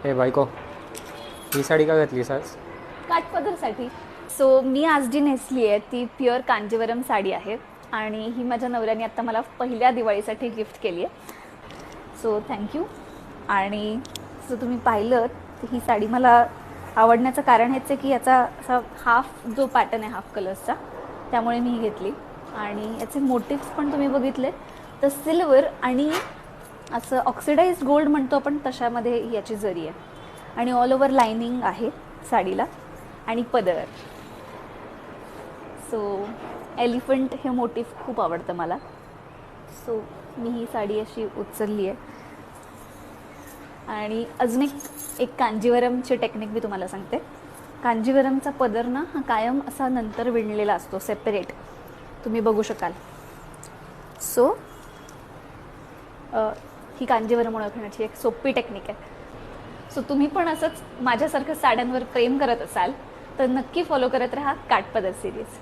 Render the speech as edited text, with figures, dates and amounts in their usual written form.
हे बायको, ही साडी का घातलीस आज? काठपदरसाठी. सो मी आज जी नेसली आहे ती प्युअर कांजीवरम साडी आहे आणि ही माझ्या नवऱ्याने आत्ता मला पहिल्या दिवाळीसाठी गिफ्ट केली आहे. So thank you. आणि जर तुम्ही पाहिलं तर ही साडी मला आवडण्याचं कारण हेच आहे की याचा असा हाफ जो पॅटर्न आहे हाफ कलर्सचा, त्यामुळे मी ही घेतली. आणि याचे मोटिव्स पण तुम्ही बघितले तर सिल्वर आणि असं ऑक्सिडाइज गोल्ड म्हणतो आपण तशामध्ये याची जरी आहे. आणि ऑल ओव्हर लाइनिंग आहे साडीला आणि पदर. सो एलिफंट हे मोटिव्ह खूप आवडतं मला. सो मी ही साडी अशी उचलली आहे. आणि अजून एक कांजीवरमची टेक्निक मी तुम्हाला सांगते. कांजीवरमचा पदर ना हा कायम असा नंतर विणलेला असतो सेपरेट, तुम्ही बघू शकाल. सो ही कांजीवरम ओळखण्याची एक सोपी टेक्निक आहे. सो तुम्ही पण असंच माझ्यासारखं साड्यांवर प्रेम करत असाल तर नक्की फॉलो करत राहा काठपदर सिरीज.